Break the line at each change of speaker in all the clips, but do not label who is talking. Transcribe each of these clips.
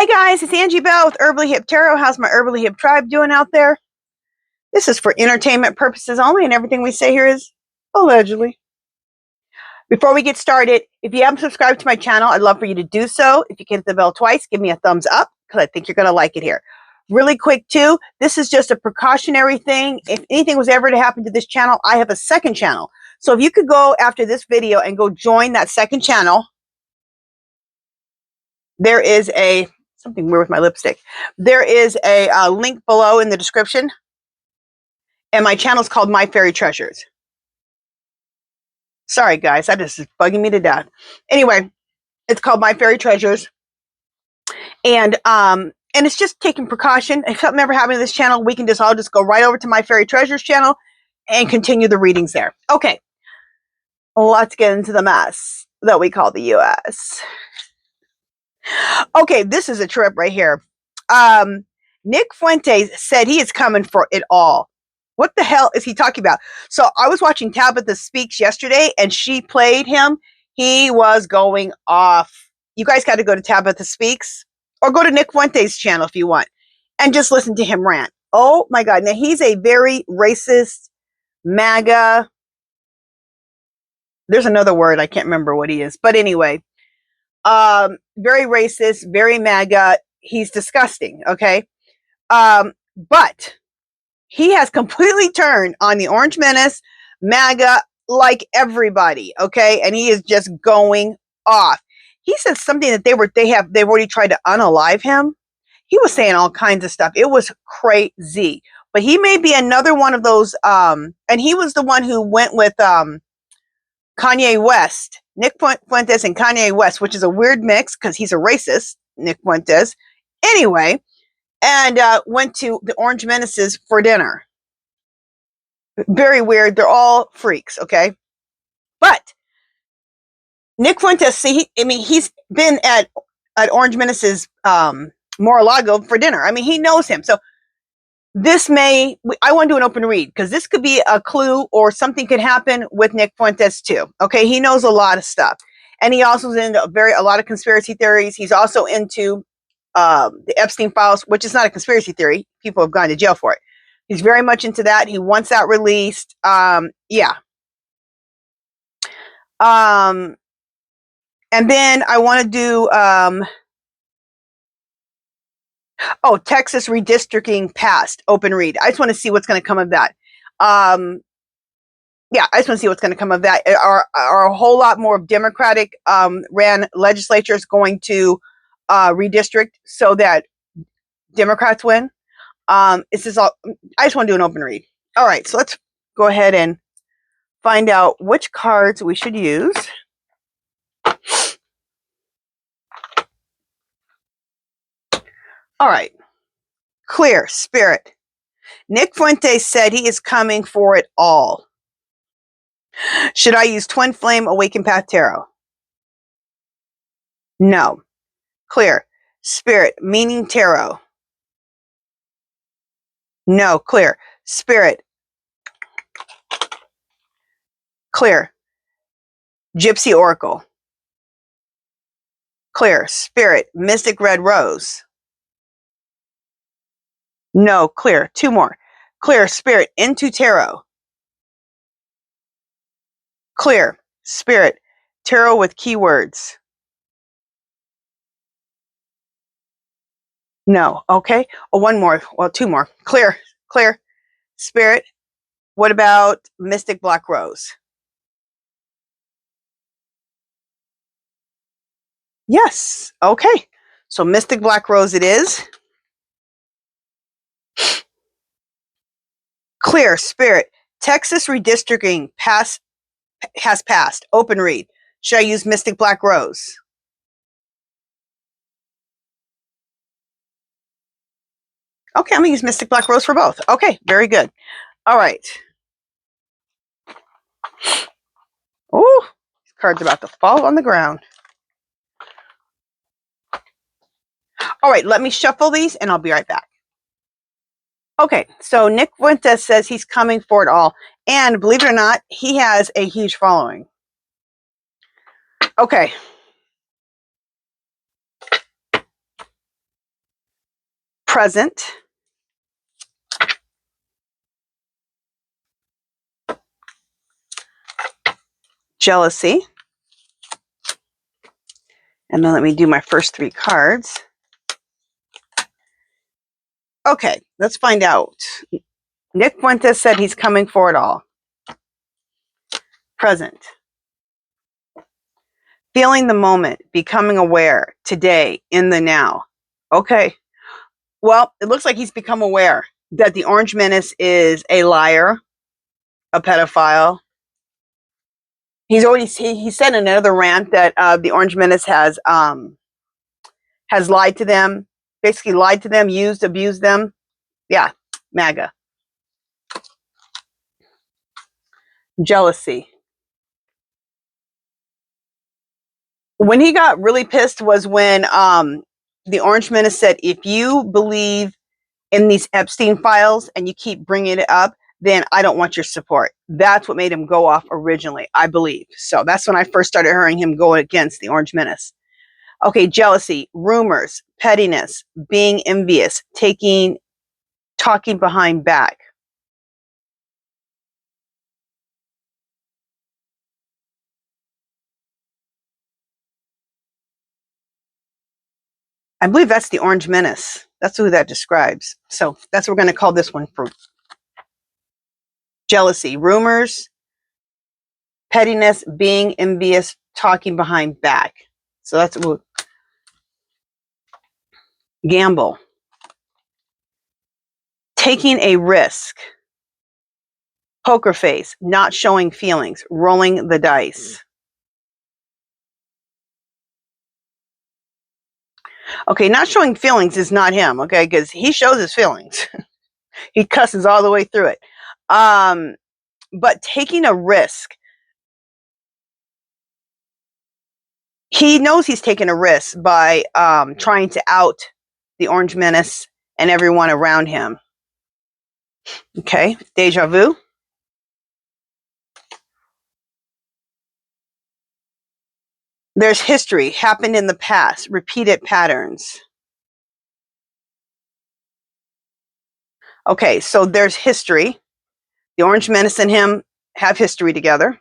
Hi guys, it's Angie Bell with HerballyHipTarot. How's my Herbally Hip tribe doing out there? This is for entertainment purposes only, and everything we say here is allegedly. Before we get started, if you haven't subscribed to my channel, I'd love for you to do so. If you hit the bell twice, give me a thumbs up because I think you're going to like it here. Really quick too, this is just a precautionary thing. If anything was ever to happen to this channel, I have a second channel. So if you could go after this video and go join that second channel, there is a something weird with my lipstick. There is a link below in the description. And my channel is called My Fairy Treasures. Sorry, guys. That is bugging me to death. Anyway, it's called My Fairy Treasures. And it's just taking precaution. If something ever happened to this channel, we can all just go right over to My Fairy Treasures channel and continue the readings there. Okay. Let's get into the mess that we call the U.S. Okay, this is a trip right here. Nick Fuentes said he is coming for it all. What the hell is he talking about? So I was watching Tabitha Speaks yesterday, and she played him. He was going off. You guys got to go to Tabitha Speaks or go to Nick Fuentes' channel if you want and just listen to him rant. Oh, my God. Now, he's a very racist, MAGA. There's another word. I can't remember what he is. But anyway, very racist, very MAGA. He's disgusting, okay? But he has completely turned on the Orange Menace, MAGA, like everybody, okay? And he is just going off. He said something that they've already tried to unalive him. He was saying all kinds of stuff. It was crazy. But he may be another one of those, and he was the one who went with Kanye West, Nick Fuentes and Kanye West, which is a weird mix because he's a racist, Nick Fuentes. Anyway, and went to the Orange Menaces for dinner. Very weird. They're all freaks, okay? But Nick Fuentes, he's been at Orange Menace's Mar-a-Lago for dinner. I mean, he knows him. So I want to do an open read because this could be a clue or something could happen with Nick Fuentes too. Okay, he knows a lot of stuff. And he also is into a lot of conspiracy theories. He's also into the Epstein files, which is not a conspiracy theory. People have gone to jail for it. He's very much into that. He wants that released. Yeah. And then I want to do, Texas redistricting passed, open read. I just want to see what's going to come of that. Yeah, I just want to see what's going to come of that. Are a whole lot more Democratic ran legislatures going to redistrict so that Democrats win? It's just all, I just want to do an open read. All right, so let's go ahead and find out which cards we should use. All right. Clear, Spirit. Nick Fuentes said he is coming for it all. Should I use Twin Flame Awakened Path Tarot? No. Clear. Spirit, Meaning Tarot. No. Clear. Spirit. Clear. Gypsy Oracle. Clear. Spirit, Mystic Red Rose. No. Clear. Two more. Clear. Spirit, Into Tarot. Clear. Spirit, Tarot with keywords. No. Okay. Oh, one more. Well, two more. Clear. Clear. Spirit. What about Mystic Black Rose? Yes. Okay. So Mystic Black Rose it is. Clear. Spirit. Texas redistricting has passed. Open read. Should I use Mystic Black Rose? Okay, I'm going to use Mystic Black Rose for both. Okay, very good. All right. Oh, this card's about to fall on the ground. All right, let me shuffle these and I'll be right back. Okay, so Nick Fuentes says he's coming for it all. And believe it or not, he has a huge following. Okay. present, jealousy, and then let me do my first 3 cards. Okay, let's find out. Nick Fuentes said he's coming for it all. Present. Feeling the moment, becoming aware, today, in the now. Okay. Well, it looks like he's become aware that the Orange Menace is a liar, a pedophile. He said in another rant that the Orange Menace has lied to them, basically lied to them, abused them. Yeah, MAGA. Jealousy. When he got really pissed was when the Orange Menace said, if you believe in these Epstein files and you keep bringing it up, then I don't want your support. That's what made him go off originally, I believe. So that's when I first started hearing him go against the Orange Menace. Okay, jealousy, rumors, pettiness, being envious, talking behind back. I believe that's the Orange Menace. That's who that describes. So that's what we're going to call this one for jealousy, rumors, pettiness, being envious, talking behind back. So that's what gamble. Taking a risk. Poker face, not showing feelings, rolling the dice. Okay, not showing feelings is not him, okay, because he shows his feelings. He cusses all the way through it. But taking a risk. He knows he's taking a risk by trying to out the Orange Menace and everyone around him. Okay, deja vu. There's history, happened in the past, repeated patterns. Okay, so there's history. The Orange Menace and him have history together.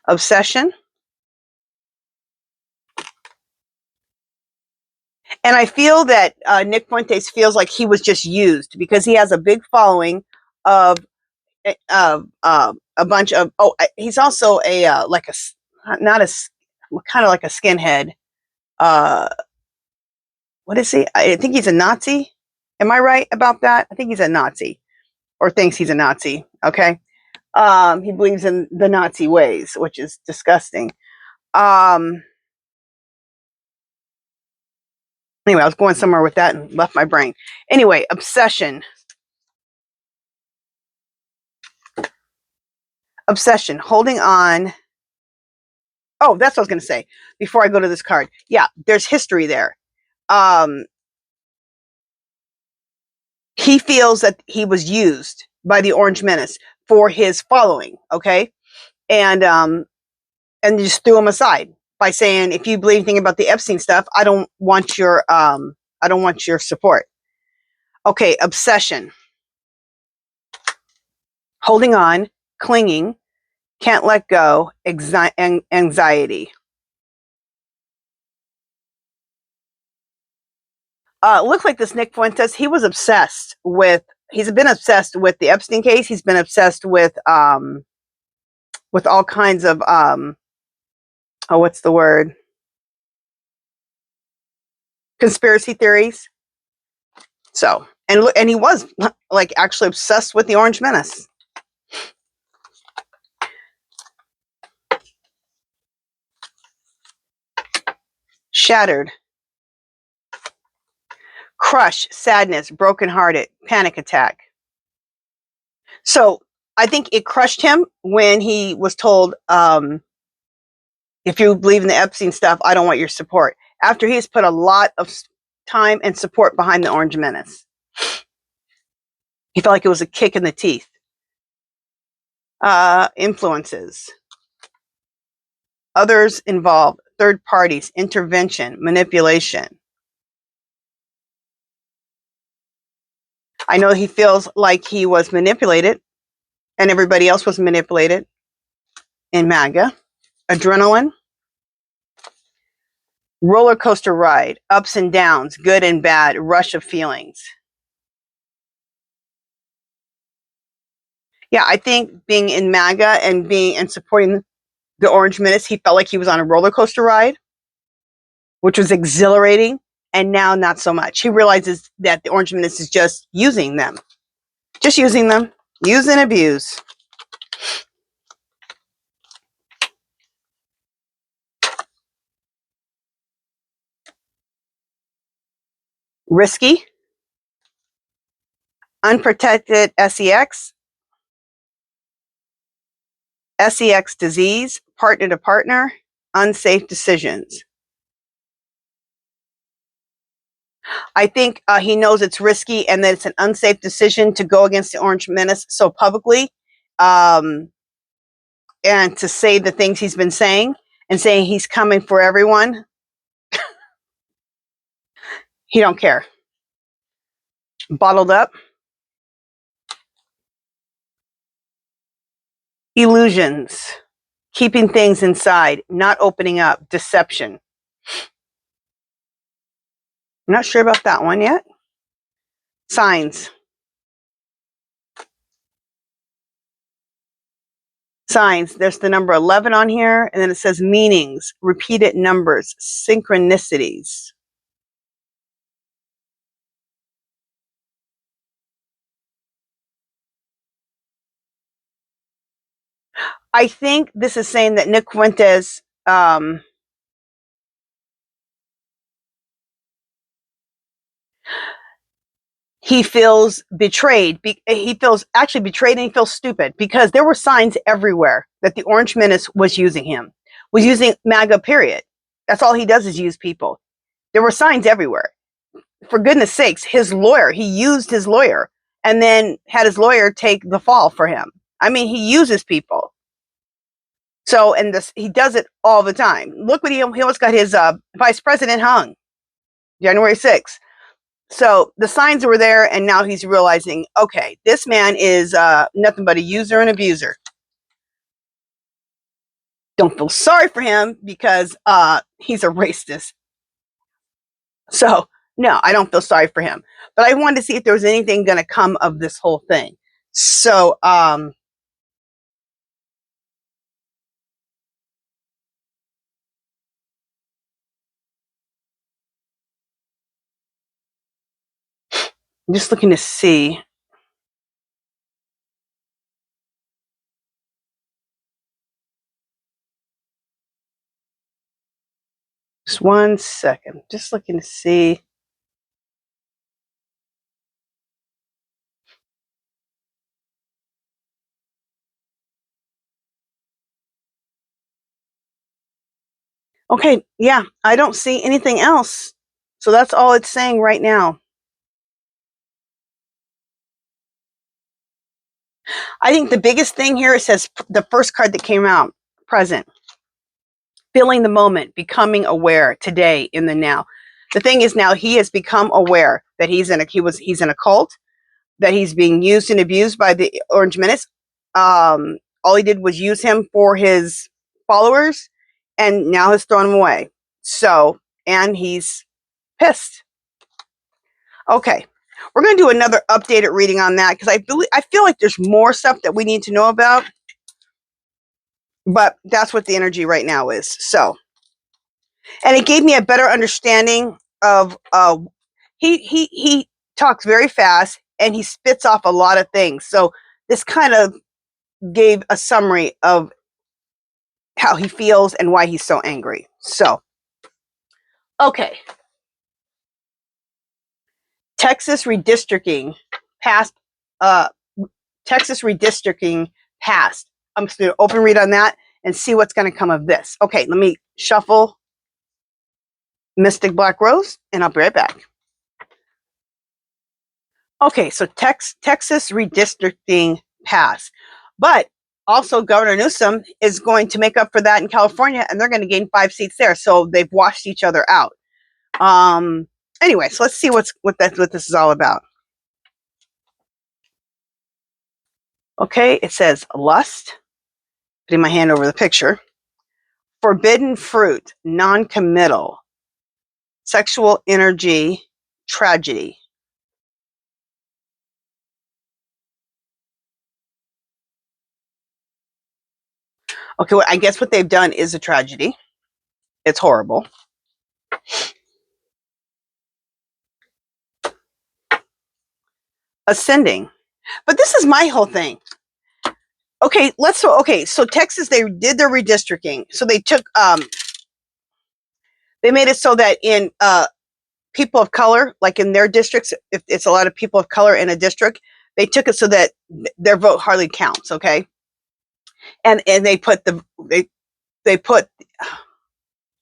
Obsession. And I feel that Nick Fuentes feels like he was just used because he has a big following of a bunch of. Oh, he's also a like a not a kind of like a skinhead. What is he? I think he's a Nazi. Am I right about that? I think he's a Nazi, or thinks he's a Nazi. Okay. He believes in the Nazi ways, which is disgusting. Anyway, I was going somewhere with that and left my brain. Anyway, obsession. Obsession, holding on. Oh, that's what I was going to say before I go to this card. Yeah, there's history there. He feels that he was used by the Orange Menace for his following, okay? And just threw him aside by saying, if you believe anything about the Epstein stuff, I don't want your support. Okay, obsession. Holding on, clinging, can't let go, anxiety. Looks like this Nick Fuentes, he's been obsessed with the Epstein case. He's been obsessed with all kinds of, what's the word? Conspiracy theories. So, and he was like actually obsessed with the Orange Menace. Shattered. Crush, sadness, brokenhearted, panic attack. So I think it crushed him when he was told, if you believe in the Epstein stuff, I don't want your support. After he's put a lot of time and support behind the Orange Menace. He felt like it was a kick in the teeth. Influences. Others involved, third parties, intervention, manipulation. I know he feels like he was manipulated and everybody else was manipulated in MAGA. Adrenaline. Roller coaster ride. Ups and downs. Good and bad. Rush of feelings. Yeah, I think being in MAGA and supporting the Orange Menace, he felt like he was on a roller coaster ride, which was exhilarating, and now not so much. He realizes that the Orange Menace is just using them. Just using them. Use and abuse. Risky. Unprotected SEX. SEX disease. Partner to partner. Unsafe decisions. I think he knows it's risky and that it's an unsafe decision to go against the Orange Menace so publicly, and to say the things he's been saying and saying he's coming for everyone. He don't care. Bottled up. Illusions. Keeping things inside, not opening up. Deception. I'm not sure about that one yet. Signs. Signs. There's the number 11 on here, and then it says meanings, repeated numbers, synchronicities. I think this is saying that Nick Fuentes he feels betrayed. He feels actually betrayed, and he feels stupid because there were signs everywhere that the Orange Menace was using him, was using MAGA, period. That's all he does is use people. There were signs everywhere. For goodness sakes, his lawyer, he used his lawyer and then had his lawyer take the fall for him. I mean, he uses people. So, and this, he does it all the time. Look what he almost got his vice president hung January 6th. So the signs were there, and now he's realizing, okay, this man is nothing but a user and abuser. Don't feel sorry for him because he's a racist. So no, I don't feel sorry for him. But I wanted to see if there was anything going to come of this whole thing. So I'm just looking to see. Just 1 second. Just looking to see. Okay, yeah, I don't see anything else. So that's all it's saying right now. I think the biggest thing here, it says the first card that came out, present. Feeling the moment, becoming aware today in the now. The thing is now he has become aware that he's in a cult, that he's being used and abused by the Orange Menace. All he did was use him for his followers, and now has thrown him away. So, and he's pissed. Okay, we're going to do another updated reading on that because I feel like there's more stuff that we need to know about, but that's what the energy right now is. So, and it gave me a better understanding of he talks very fast and he spits off a lot of things. So this kind of gave a summary of how he feels and why he's so angry. So, okay. Texas redistricting passed. Texas redistricting passed. I'm just going to open read on that and see what's going to come of this. Okay, let me shuffle Mystic Black Rose, and I'll be right back. Okay, so Texas redistricting passed, but also Governor Newsom is going to make up for that in California, and they're going to gain 5 seats there. So they've washed each other out. Anyway, so let's see what this is all about. Okay, it says lust, putting my hand over the picture, forbidden fruit, non-committal, sexual energy, tragedy. Okay, well, I guess what they've done is a tragedy. It's horrible. Ascending. But this is my whole thing. Okay, so Texas, they did their redistricting. So they took they made it so that in people of color, like in their districts, if it's a lot of people of color in a district, they took it so that their vote hardly counts, okay? And they put they put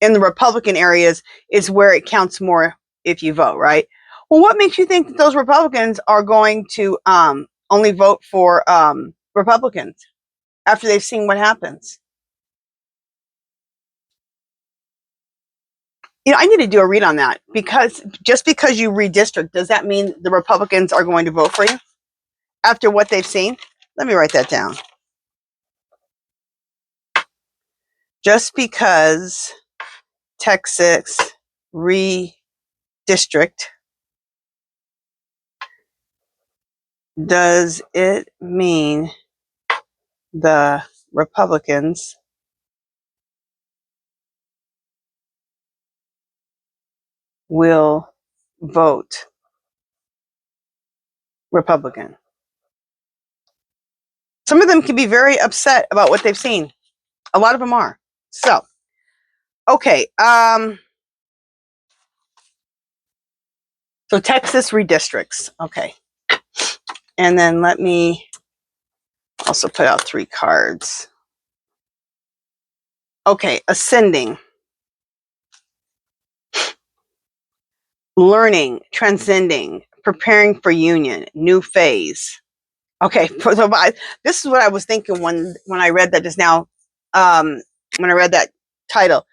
in the Republican areas is where it counts more if you vote, right? Well, what makes you think that those Republicans are going to only vote for Republicans after they've seen what happens? You know, I need to do a read on that, because just because you redistrict, does that mean the Republicans are going to vote for you after what they've seen? Let me write that down. Just because Texas redistrict, does it mean the Republicans will vote Republican? Some of them can be very upset about what they've seen. A lot of them are. So, okay. So Texas redistricts. Okay. And then let me also put out 3 cards. Okay. Ascending. Learning. Transcending. Preparing for union. New phase. Okay. So this is what I was thinking when I read that just now. When I read that title.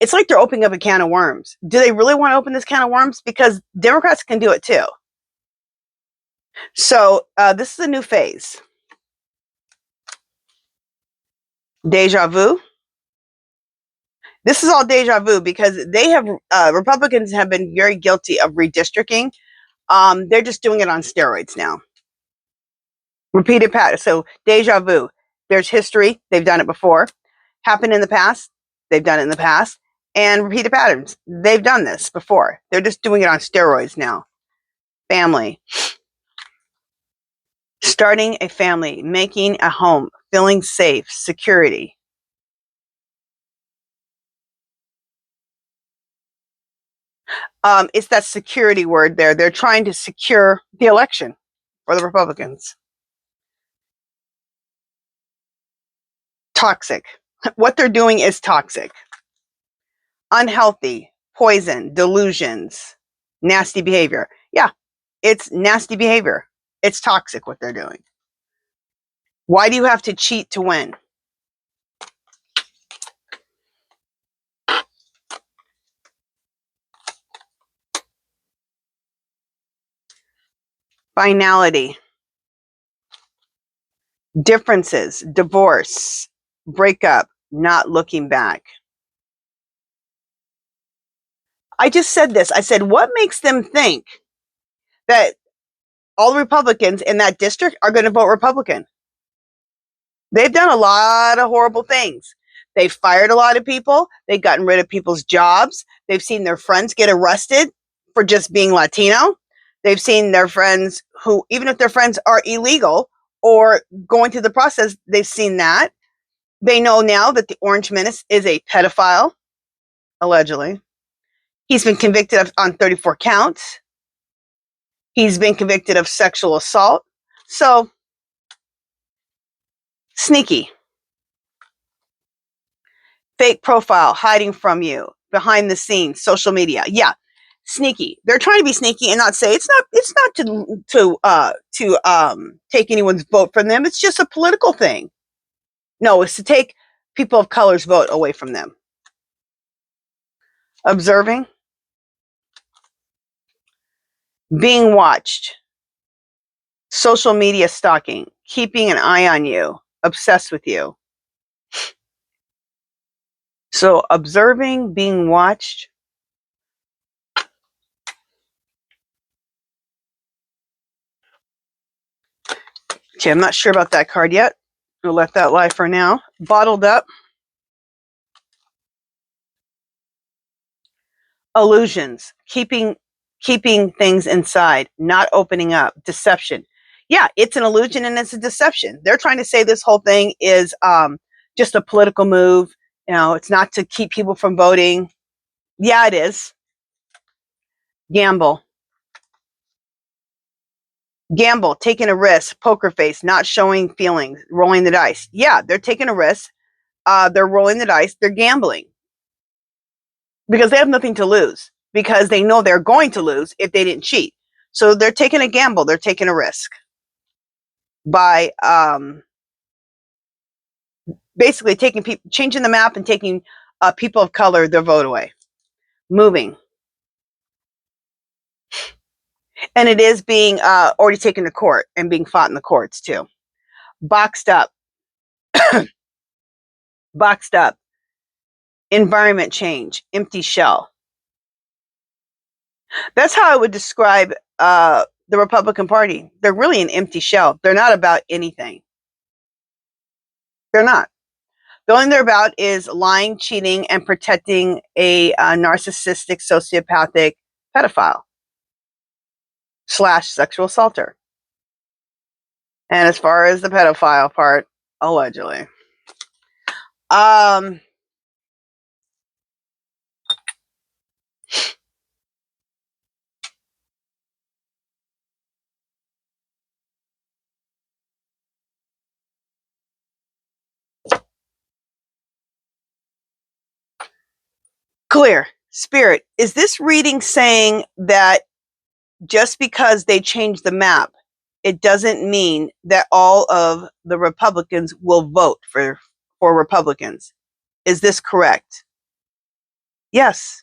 It's like they're opening up a can of worms. Do they really want to open this can of worms? Because Democrats can do it too. So this is a new phase. Deja vu. This is all deja vu because they have Republicans have been very guilty of redistricting. They're just doing it on steroids now. Repeated pattern. So deja vu. There's history. They've done it before. Happened in the past. They've done it in the past. And repeated patterns. They've done this before. They're just doing it on steroids now. Family. Starting a family. Making a home. Feeling safe. Security. It's that security word there. They're trying to secure the election for the Republicans. Toxic. What they're doing is toxic. Unhealthy. Poison. Delusions. Nasty behavior. Yeah, it's nasty behavior. It's toxic what they're doing. Why do you have to cheat to win? Finality. Differences. Divorce. Breakup. Not looking back. I just said this. I said, what makes them think that all the Republicans in that district are going to vote Republican? They've done a lot of horrible things. They've fired a lot of people. They've gotten rid of people's jobs. They've seen their friends get arrested for just being Latino. They've seen their friends who, even if their friends are illegal or going through the process, they've seen that. They know now that the Orange Menace is a pedophile, allegedly. He's been convicted on 34 counts. He's been convicted of sexual assault. So, sneaky. Fake profile, hiding from you, behind the scenes, social media. Yeah, sneaky. They're trying to be sneaky and not say it's not to take anyone's vote from them. It's just a political thing. No, it's to take people of color's vote away from them. Observing. Being watched. social media stalking, keeping an eye on you, obsessed with you. So observing, being watched. Okay, I'm not sure about that card yet. We'll let that lie for now. Bottled up. Illusions, keeping things inside, not opening up. Deception. Yeah, it's an illusion and it's a deception. They're trying to say this whole thing is just a political move. You know, it's not to keep people from voting. Yeah, it is. Gamble. Gamble, taking a risk, poker face, not showing feelings, rolling the dice. Yeah, they're taking a risk. They're rolling the dice. They're gambling because they have nothing to lose, because they know they're going to lose if they didn't cheat. So they're taking a gamble. They're taking a risk by basically changing the map and taking people of color their vote away. Moving. And it is being already taken to court and being fought in the courts too. Boxed up. Boxed up. Environment change. Empty shell. That's how I would describe the Republican Party. They're really an empty shell. They're not about anything. They're not. The only thing they're about is lying, cheating, and protecting a narcissistic, sociopathic pedophile / sexual assaulter. And as far as the pedophile part, allegedly. Clear. Spirit, is this reading saying that just because they change the map, it doesn't mean that all of the Republicans will vote for Republicans? Is this correct? Yes.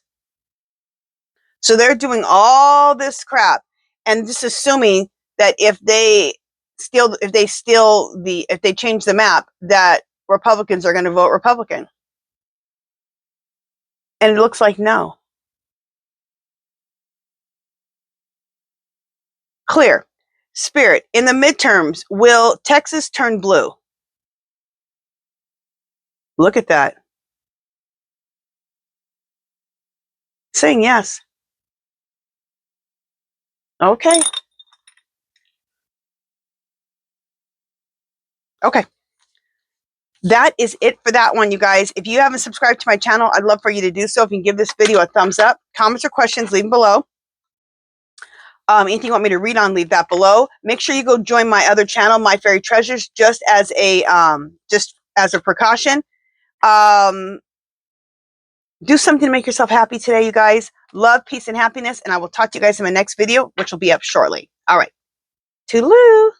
So they're doing all this crap and just assuming that if they change the map, that Republicans are going to vote Republican. And it looks like no. Clear. Spirit, in the midterms, will Texas turn blue? Look at that. Saying yes. Okay. Okay. That is it for that one, you guys. If you haven't subscribed to my channel, I'd love for you to do so. If you can give this video a thumbs up. Comments or questions, leave them below. Anything you want me to read on, leave that below. Make sure you go join my other channel, My Fairy Treasures, just as a precaution. Do something to make yourself happy today, you guys. Love, peace, and happiness. And I will talk to you guys in my next video, which will be up shortly. All right. Toodaloo.